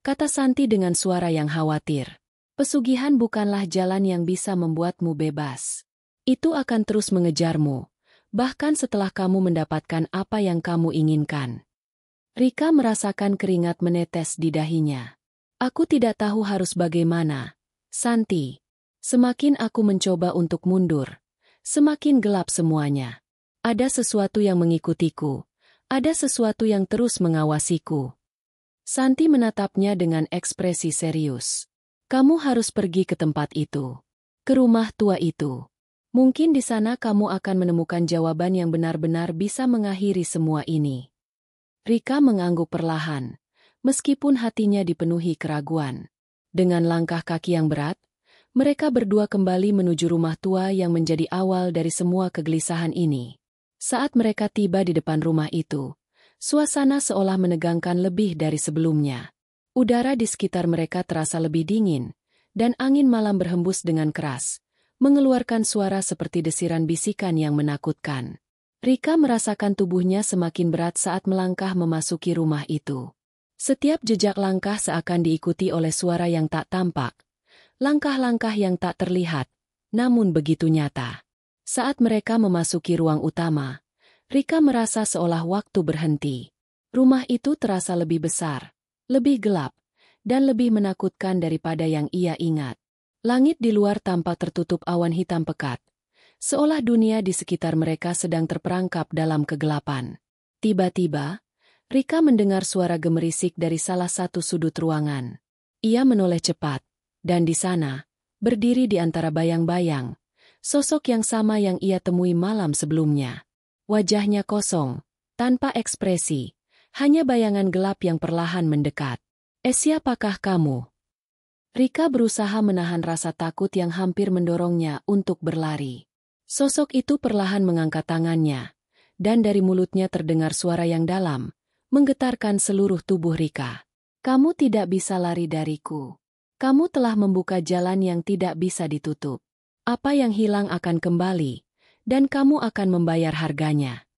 kata Santi dengan suara yang khawatir. "Pesugihan bukanlah jalan yang bisa membuatmu bebas. Itu akan terus mengejarmu, bahkan setelah kamu mendapatkan apa yang kamu inginkan." Rika merasakan keringat menetes di dahinya. "Aku tidak tahu harus bagaimana, Santi. Semakin aku mencoba untuk mundur, semakin gelap semuanya. Ada sesuatu yang mengikutiku, ada sesuatu yang terus mengawasiku." Santi menatapnya dengan ekspresi serius. "Kamu harus pergi ke tempat itu, ke rumah tua itu. Mungkin di sana kamu akan menemukan jawaban yang benar-benar bisa mengakhiri semua ini." Rika mengangguk perlahan, meskipun hatinya dipenuhi keraguan. Dengan langkah kaki yang berat, mereka berdua kembali menuju rumah tua yang menjadi awal dari semua kegelisahan ini. Saat mereka tiba di depan rumah itu, suasana seolah menegangkan lebih dari sebelumnya. Udara di sekitar mereka terasa lebih dingin, dan angin malam berhembus dengan keras, mengeluarkan suara seperti desiran bisikan yang menakutkan. Rika merasakan tubuhnya semakin berat saat melangkah memasuki rumah itu. Setiap jejak langkah seakan diikuti oleh suara yang tak tampak, langkah-langkah yang tak terlihat, namun begitu nyata. Saat mereka memasuki ruang utama, Rika merasa seolah waktu berhenti. Rumah itu terasa lebih besar, lebih gelap, dan lebih menakutkan daripada yang ia ingat. Langit di luar tampak tertutup awan hitam pekat, seolah dunia di sekitar mereka sedang terperangkap dalam kegelapan. Tiba-tiba, Rika mendengar suara gemerisik dari salah satu sudut ruangan. Ia menoleh cepat, dan di sana, berdiri di antara bayang-bayang, sosok yang sama yang ia temui malam sebelumnya. Wajahnya kosong, tanpa ekspresi, hanya bayangan gelap yang perlahan mendekat. Siapakah kamu?" Rika berusaha menahan rasa takut yang hampir mendorongnya untuk berlari. Sosok itu perlahan mengangkat tangannya, dan dari mulutnya terdengar suara yang dalam, menggetarkan seluruh tubuh Rika. "Kamu tidak bisa lari dariku. Kamu telah membuka jalan yang tidak bisa ditutup. Apa yang hilang akan kembali, dan kamu akan membayar harganya."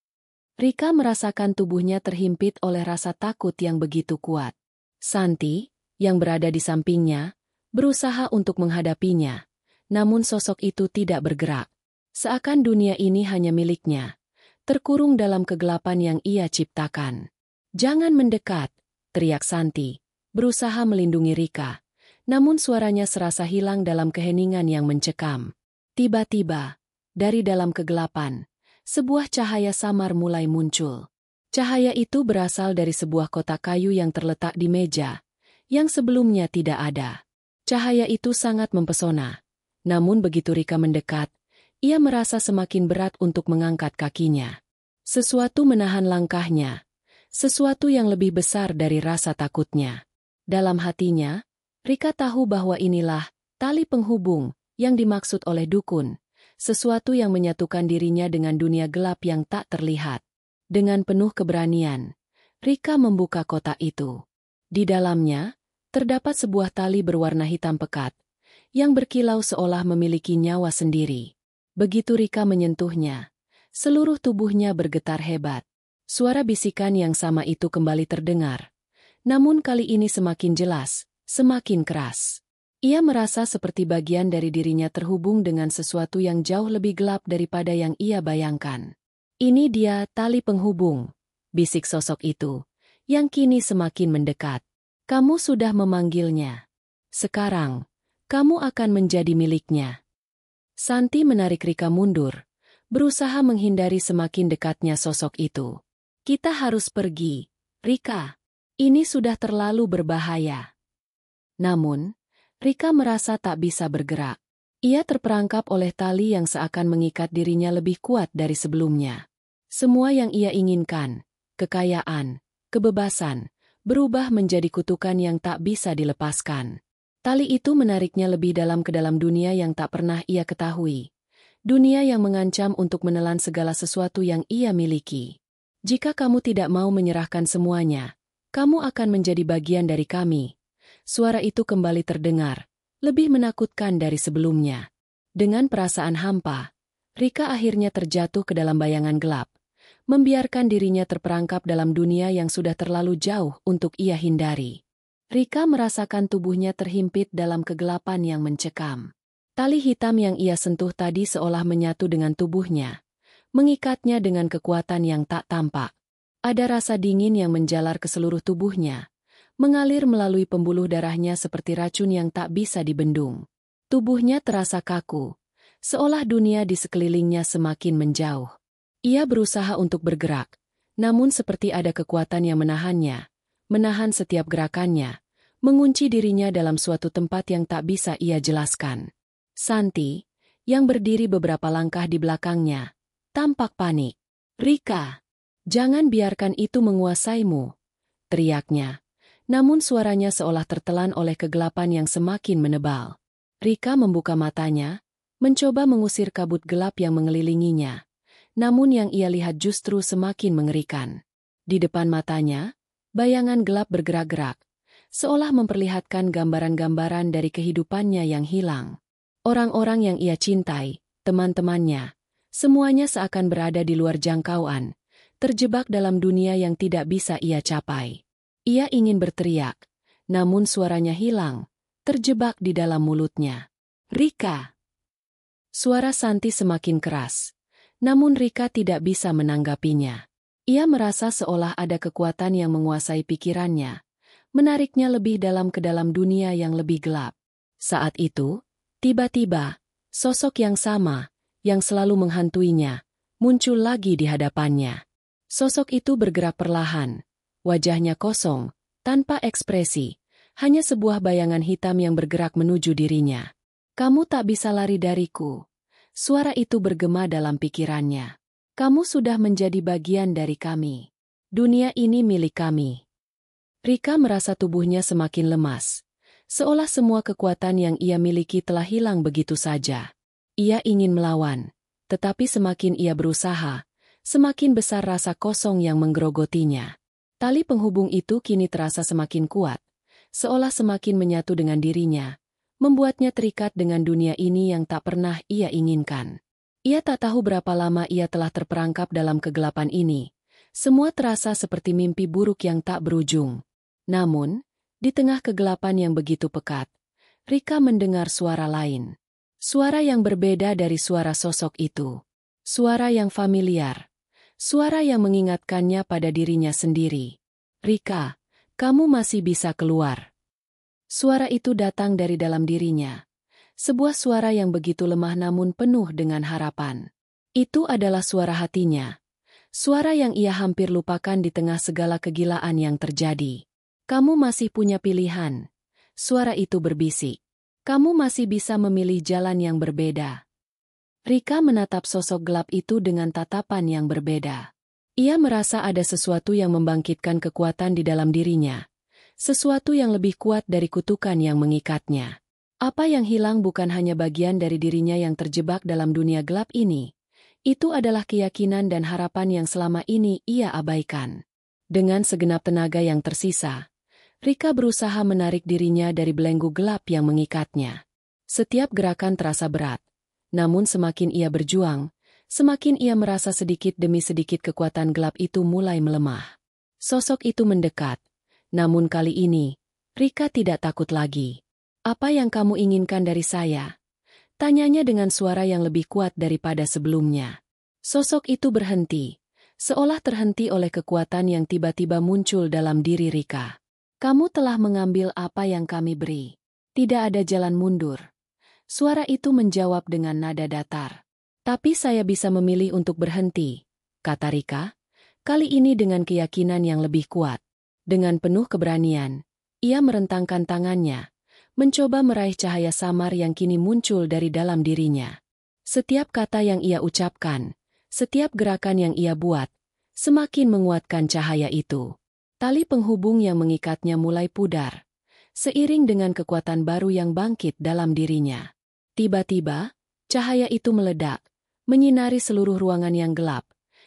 Rika merasakan tubuhnya terhimpit oleh rasa takut yang begitu kuat. Santi, yang berada di sampingnya, berusaha untuk menghadapinya, namun sosok itu tidak bergerak. Seakan dunia ini hanya miliknya, terkurung dalam kegelapan yang ia ciptakan. "Jangan mendekat," teriak Santi, berusaha melindungi Rika, namun suaranya serasa hilang dalam keheningan yang mencekam. Tiba-tiba, dari dalam kegelapan, sebuah cahaya samar mulai muncul. Cahaya itu berasal dari sebuah kotak kayu yang terletak di meja, yang sebelumnya tidak ada. Cahaya itu sangat mempesona, namun begitu Rika mendekat, ia merasa semakin berat untuk mengangkat kakinya. Sesuatu menahan langkahnya, sesuatu yang lebih besar dari rasa takutnya. Dalam hatinya, Rika tahu bahwa inilah tali penghubung yang dimaksud oleh dukun, sesuatu yang menyatukan dirinya dengan dunia gelap yang tak terlihat. Dengan penuh keberanian, Rika membuka kotak itu. Di dalamnya, terdapat sebuah tali berwarna hitam pekat, yang berkilau seolah memiliki nyawa sendiri. Begitu Rika menyentuhnya, seluruh tubuhnya bergetar hebat. Suara bisikan yang sama itu kembali terdengar, namun kali ini semakin jelas, semakin keras. Ia merasa seperti bagian dari dirinya terhubung dengan sesuatu yang jauh lebih gelap daripada yang ia bayangkan. "Ini dia tali penghubung," bisik sosok itu, yang kini semakin mendekat. "Kamu sudah memanggilnya. Sekarang, kamu akan menjadi miliknya." Santi menarik Rika mundur, berusaha menghindari semakin dekatnya sosok itu. "Kita harus pergi, Rika. Ini sudah terlalu berbahaya." Namun, Rika merasa tak bisa bergerak. Ia terperangkap oleh tali yang seakan mengikat dirinya lebih kuat dari sebelumnya. Semua yang ia inginkan, kekayaan, kebebasan, berubah menjadi kutukan yang tak bisa dilepaskan. Tali itu menariknya lebih dalam ke dalam dunia yang tak pernah ia ketahui. Dunia yang mengancam untuk menelan segala sesuatu yang ia miliki. Jika kamu tidak mau menyerahkan semuanya, kamu akan menjadi bagian dari kami. Suara itu kembali terdengar, lebih menakutkan dari sebelumnya. Dengan perasaan hampa, Rika akhirnya terjatuh ke dalam bayangan gelap, membiarkan dirinya terperangkap dalam dunia yang sudah terlalu jauh untuk ia hindari. Rika merasakan tubuhnya terhimpit dalam kegelapan yang mencekam. Tali hitam yang ia sentuh tadi seolah menyatu dengan tubuhnya, mengikatnya dengan kekuatan yang tak tampak. Ada rasa dingin yang menjalar ke seluruh tubuhnya, mengalir melalui pembuluh darahnya seperti racun yang tak bisa dibendung. Tubuhnya terasa kaku, seolah dunia di sekelilingnya semakin menjauh. Ia berusaha untuk bergerak, namun seperti ada kekuatan yang menahannya, menahan setiap gerakannya, mengunci dirinya dalam suatu tempat yang tak bisa ia jelaskan. Santi, yang berdiri beberapa langkah di belakangnya, tampak panik. "Rika, jangan biarkan itu menguasaimu," teriaknya. Namun suaranya seolah tertelan oleh kegelapan yang semakin menebal. Rika membuka matanya, mencoba mengusir kabut gelap yang mengelilinginya. Namun yang ia lihat justru semakin mengerikan. Di depan matanya, bayangan gelap bergerak-gerak, seolah memperlihatkan gambaran-gambaran dari kehidupannya yang hilang. Orang-orang yang ia cintai, teman-temannya, semuanya seakan berada di luar jangkauan, terjebak dalam dunia yang tidak bisa ia capai. Ia ingin berteriak, namun suaranya hilang, terjebak di dalam mulutnya. "Rika!" Suara Santi semakin keras, namun Rika tidak bisa menanggapinya. Ia merasa seolah ada kekuatan yang menguasai pikirannya, menariknya lebih dalam ke dalam dunia yang lebih gelap. Saat itu, tiba-tiba, sosok yang sama, yang selalu menghantuinya, muncul lagi di hadapannya. Sosok itu bergerak perlahan, wajahnya kosong, tanpa ekspresi, hanya sebuah bayangan hitam yang bergerak menuju dirinya. "Kamu tak bisa lari dariku," suara itu bergema dalam pikirannya. "Kamu sudah menjadi bagian dari kami. Dunia ini milik kami." Rika merasa tubuhnya semakin lemas, seolah semua kekuatan yang ia miliki telah hilang begitu saja. Ia ingin melawan, tetapi semakin ia berusaha, semakin besar rasa kosong yang menggerogotinya. Tali penghubung itu kini terasa semakin kuat, seolah semakin menyatu dengan dirinya, membuatnya terikat dengan dunia ini yang tak pernah ia inginkan. Ia tak tahu berapa lama ia telah terperangkap dalam kegelapan ini. Semua terasa seperti mimpi buruk yang tak berujung. Namun, di tengah kegelapan yang begitu pekat, Rika mendengar suara lain. Suara yang berbeda dari suara sosok itu. Suara yang familiar. Suara yang mengingatkannya pada dirinya sendiri. "Rika, kamu masih bisa keluar." Suara itu datang dari dalam dirinya. Sebuah suara yang begitu lemah namun penuh dengan harapan. Itu adalah suara hatinya. Suara yang ia hampir lupakan di tengah segala kegilaan yang terjadi. "Kamu masih punya pilihan," suara itu berbisik. "Kamu masih bisa memilih jalan yang berbeda." Rika menatap sosok gelap itu dengan tatapan yang berbeda. Ia merasa ada sesuatu yang membangkitkan kekuatan di dalam dirinya. Sesuatu yang lebih kuat dari kutukan yang mengikatnya. Apa yang hilang bukan hanya bagian dari dirinya yang terjebak dalam dunia gelap ini. Itu adalah keyakinan dan harapan yang selama ini ia abaikan. Dengan segenap tenaga yang tersisa, Rika berusaha menarik dirinya dari belenggu gelap yang mengikatnya. Setiap gerakan terasa berat. Namun semakin ia berjuang, semakin ia merasa sedikit demi sedikit kekuatan gelap itu mulai melemah. Sosok itu mendekat. Namun kali ini, Rika tidak takut lagi. "Apa yang kamu inginkan dari saya?" tanyanya dengan suara yang lebih kuat daripada sebelumnya. Sosok itu berhenti, seolah terhenti oleh kekuatan yang tiba-tiba muncul dalam diri Rika. "Kamu telah mengambil apa yang kami beri. Tidak ada jalan mundur." Suara itu menjawab dengan nada datar. "Tapi saya bisa memilih untuk berhenti," kata Rika, kali ini dengan keyakinan yang lebih kuat. Dengan penuh keberanian, ia merentangkan tangannya, mencoba meraih cahaya samar yang kini muncul dari dalam dirinya. Setiap kata yang ia ucapkan, setiap gerakan yang ia buat, semakin menguatkan cahaya itu. Tali penghubung yang mengikatnya mulai pudar. seiring dengan kekuatan baru yang bangkit dalam dirinya. Tiba-tiba, cahaya itu meledak, menyinari seluruh ruangan yang gelap,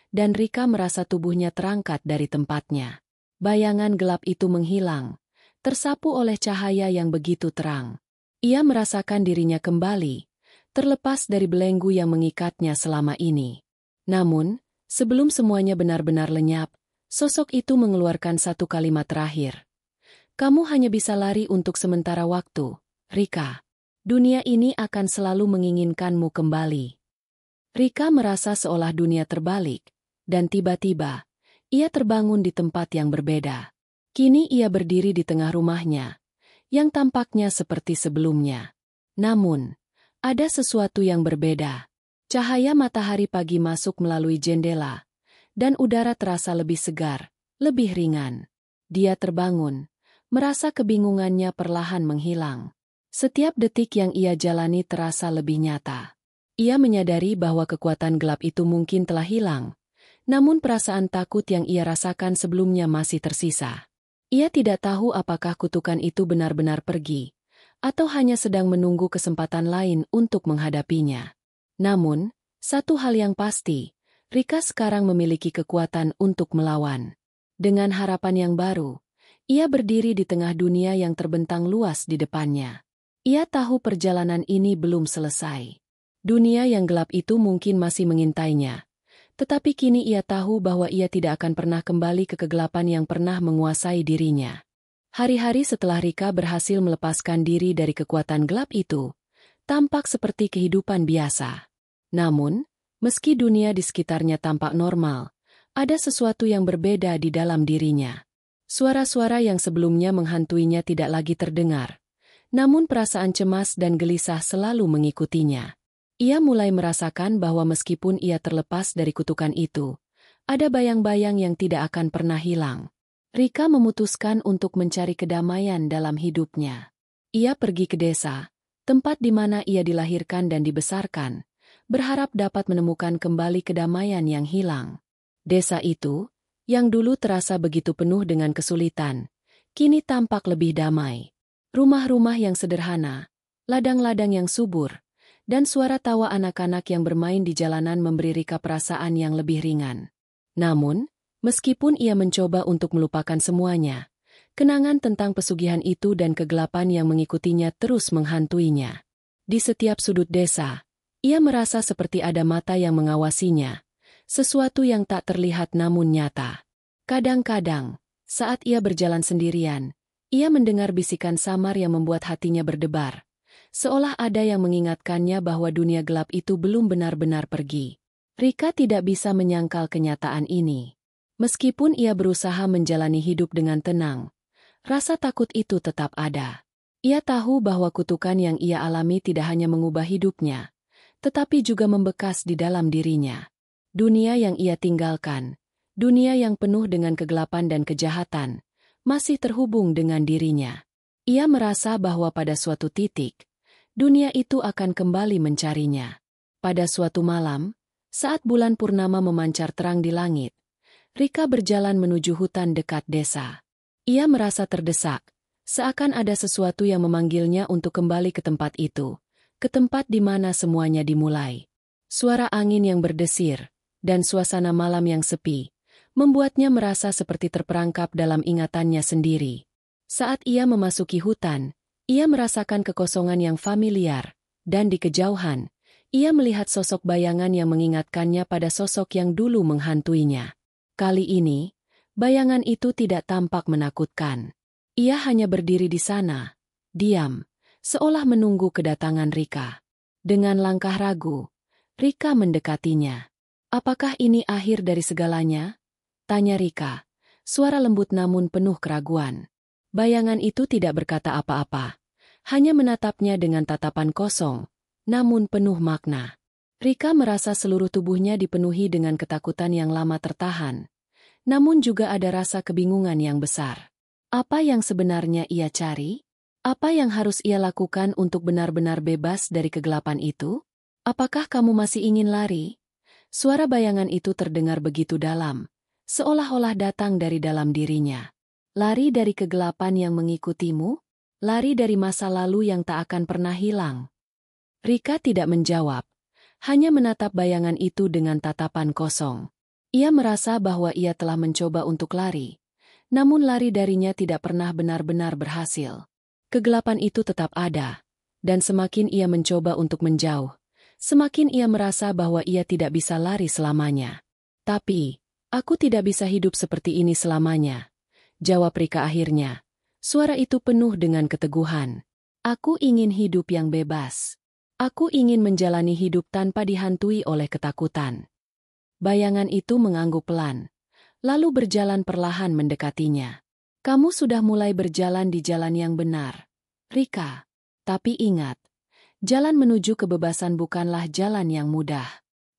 dan Rika merasa tubuhnya terangkat dari tempatnya. Bayangan gelap itu menghilang, tersapu oleh cahaya yang begitu terang. Ia merasakan dirinya kembali, terlepas dari belenggu yang mengikatnya selama ini. Namun, sebelum semuanya benar-benar lenyap, sosok itu mengeluarkan satu kalimat terakhir. Kamu hanya bisa lari untuk sementara waktu, Rika. Dunia ini akan selalu menginginkanmu kembali. Rika merasa seolah dunia terbalik, dan tiba-tiba, ia terbangun di tempat yang berbeda. Kini ia berdiri di tengah rumahnya, yang tampaknya seperti sebelumnya. Namun, ada sesuatu yang berbeda. Cahaya matahari pagi masuk melalui jendela, dan udara terasa lebih segar, lebih ringan. Dia terbangun, merasa kebingungannya perlahan menghilang. Setiap detik yang ia jalani terasa lebih nyata. Ia menyadari bahwa kekuatan gelap itu mungkin telah hilang, namun perasaan takut yang ia rasakan sebelumnya masih tersisa. Ia tidak tahu apakah kutukan itu benar-benar pergi, atau hanya sedang menunggu kesempatan lain untuk menghadapinya. Namun, satu hal yang pasti, Rika sekarang memiliki kekuatan untuk melawan. Dengan harapan yang baru, ia berdiri di tengah dunia yang terbentang luas di depannya. Ia tahu perjalanan ini belum selesai. Dunia yang gelap itu mungkin masih mengintainya, tetapi kini ia tahu bahwa ia tidak akan pernah kembali ke kegelapan yang pernah menguasai dirinya. Hari-hari setelah Rika berhasil melepaskan diri dari kekuatan gelap itu, tampak seperti kehidupan biasa. Namun, meski dunia di sekitarnya tampak normal, ada sesuatu yang berbeda di dalam dirinya. Suara-suara yang sebelumnya menghantuinya tidak lagi terdengar, namun perasaan cemas dan gelisah selalu mengikutinya. Ia mulai merasakan bahwa meskipun ia terlepas dari kutukan itu, ada bayang-bayang yang tidak akan pernah hilang. Rika memutuskan untuk mencari kedamaian dalam hidupnya. Ia pergi ke desa, tempat di mana ia dilahirkan dan dibesarkan, berharap dapat menemukan kembali kedamaian yang hilang. Desa itu, yang dulu terasa begitu penuh dengan kesulitan, kini tampak lebih damai. Rumah-rumah yang sederhana, ladang-ladang yang subur, dan suara tawa anak-anak yang bermain di jalanan memberi Rika perasaan yang lebih ringan. Namun, meskipun ia mencoba untuk melupakan semuanya, kenangan tentang pesugihan itu dan kegelapan yang mengikutinya terus menghantuinya. Di setiap sudut desa, ia merasa seperti ada mata yang mengawasinya, sesuatu yang tak terlihat namun nyata. Kadang-kadang, saat ia berjalan sendirian, ia mendengar bisikan samar yang membuat hatinya berdebar, seolah ada yang mengingatkannya bahwa dunia gelap itu belum benar-benar pergi. Rika tidak bisa menyangkal kenyataan ini. Meskipun ia berusaha menjalani hidup dengan tenang, rasa takut itu tetap ada. Ia tahu bahwa kutukan yang ia alami tidak hanya mengubah hidupnya, tetapi juga membekas di dalam dirinya. Dunia yang ia tinggalkan, dunia yang penuh dengan kegelapan dan kejahatan, masih terhubung dengan dirinya. Ia merasa bahwa pada suatu titik, dunia itu akan kembali mencarinya. Pada suatu malam, saat bulan purnama memancar terang di langit, Rika berjalan menuju hutan dekat desa. Ia merasa terdesak, seakan ada sesuatu yang memanggilnya untuk kembali ke tempat itu, ke tempat di mana semuanya dimulai. Suara angin yang berdesir, dan suasana malam yang sepi, membuatnya merasa seperti terperangkap dalam ingatannya sendiri. Saat ia memasuki hutan, ia merasakan kekosongan yang familiar, dan di kejauhan, ia melihat sosok bayangan yang mengingatkannya pada sosok yang dulu menghantuinya. Kali ini, bayangan itu tidak tampak menakutkan. Ia hanya berdiri di sana, diam, seolah menunggu kedatangan Rika. Dengan langkah ragu, Rika mendekatinya. "Apakah ini akhir dari segalanya?" tanya Rika, suara lembut namun penuh keraguan. Bayangan itu tidak berkata apa-apa, hanya menatapnya dengan tatapan kosong, namun penuh makna. Rika merasa seluruh tubuhnya dipenuhi dengan ketakutan yang lama tertahan, namun juga ada rasa kebingungan yang besar. Apa yang sebenarnya ia cari? Apa yang harus ia lakukan untuk benar-benar bebas dari kegelapan itu? "Apakah kamu masih ingin lari?" Suara bayangan itu terdengar begitu dalam, seolah-olah datang dari dalam dirinya. "Lari dari kegelapan yang mengikutimu?" Lari dari masa lalu yang tak akan pernah hilang. Rika tidak menjawab, hanya menatap bayangan itu dengan tatapan kosong. Ia merasa bahwa ia telah mencoba untuk lari, namun lari darinya tidak pernah benar-benar berhasil. Kegelapan itu tetap ada, dan semakin ia mencoba untuk menjauh, semakin ia merasa bahwa ia tidak bisa lari selamanya. Tapi, aku tidak bisa hidup seperti ini selamanya, jawab Rika akhirnya. Suara itu penuh dengan keteguhan. Aku ingin hidup yang bebas. Aku ingin menjalani hidup tanpa dihantui oleh ketakutan. Bayangan itu mengangguk pelan, lalu berjalan perlahan mendekatinya. Kamu sudah mulai berjalan di jalan yang benar, Rika. Tapi ingat, jalan menuju kebebasan bukanlah jalan yang mudah.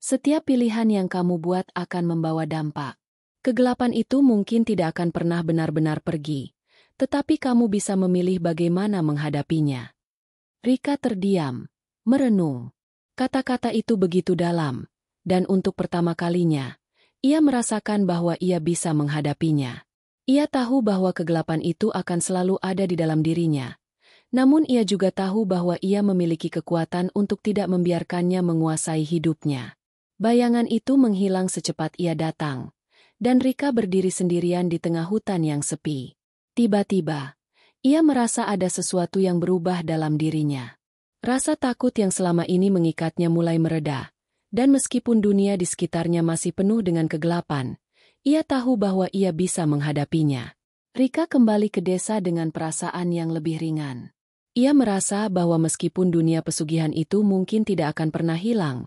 Setiap pilihan yang kamu buat akan membawa dampak. Kegelapan itu mungkin tidak akan pernah benar-benar pergi, tetapi kamu bisa memilih bagaimana menghadapinya. Rika terdiam, merenung. Kata-kata itu begitu dalam, dan untuk pertama kalinya, ia merasakan bahwa ia bisa menghadapinya. Ia tahu bahwa kegelapan itu akan selalu ada di dalam dirinya. Namun ia juga tahu bahwa ia memiliki kekuatan untuk tidak membiarkannya menguasai hidupnya. Bayangan itu menghilang secepat ia datang, dan Rika berdiri sendirian di tengah hutan yang sepi. Tiba-tiba, ia merasa ada sesuatu yang berubah dalam dirinya. Rasa takut yang selama ini mengikatnya mulai mereda, dan meskipun dunia di sekitarnya masih penuh dengan kegelapan, ia tahu bahwa ia bisa menghadapinya. Rika kembali ke desa dengan perasaan yang lebih ringan. Ia merasa bahwa meskipun dunia pesugihan itu mungkin tidak akan pernah hilang,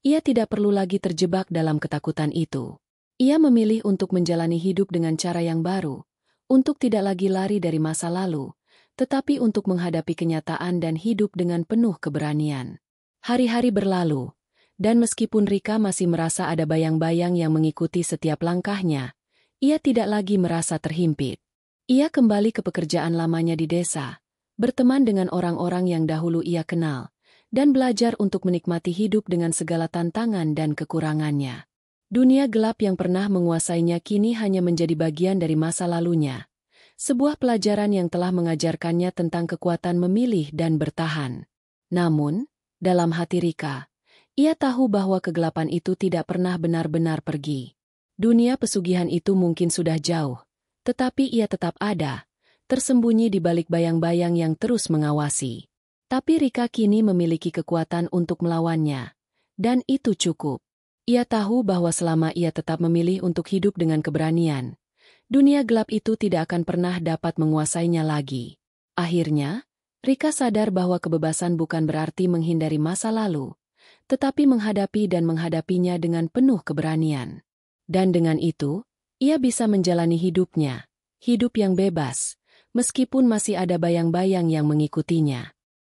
ia tidak perlu lagi terjebak dalam ketakutan itu. Ia memilih untuk menjalani hidup dengan cara yang baru, untuk tidak lagi lari dari masa lalu, tetapi untuk menghadapi kenyataan dan hidup dengan penuh keberanian. Hari-hari berlalu, dan meskipun Rika masih merasa ada bayang-bayang yang mengikuti setiap langkahnya, ia tidak lagi merasa terhimpit. Ia kembali ke pekerjaan lamanya di desa, berteman dengan orang-orang yang dahulu ia kenal, dan belajar untuk menikmati hidup dengan segala tantangan dan kekurangannya. Dunia gelap yang pernah menguasainya kini hanya menjadi bagian dari masa lalunya. Sebuah pelajaran yang telah mengajarkannya tentang kekuatan memilih dan bertahan. Namun, dalam hati Rika, ia tahu bahwa kegelapan itu tidak pernah benar-benar pergi. Dunia pesugihan itu mungkin sudah jauh, tetapi ia tetap ada, tersembunyi di balik bayang-bayang yang terus mengawasi. Tapi Rika kini memiliki kekuatan untuk melawannya, dan itu cukup. Ia tahu bahwa selama ia tetap memilih untuk hidup dengan keberanian, dunia gelap itu tidak akan pernah dapat menguasainya lagi. Akhirnya, Rika sadar bahwa kebebasan bukan berarti menghindari masa lalu, tetapi menghadapi dan menghadapinya dengan penuh keberanian. Dan dengan itu, ia bisa menjalani hidupnya, hidup yang bebas, meskipun masih ada bayang-bayang yang mengikutinya.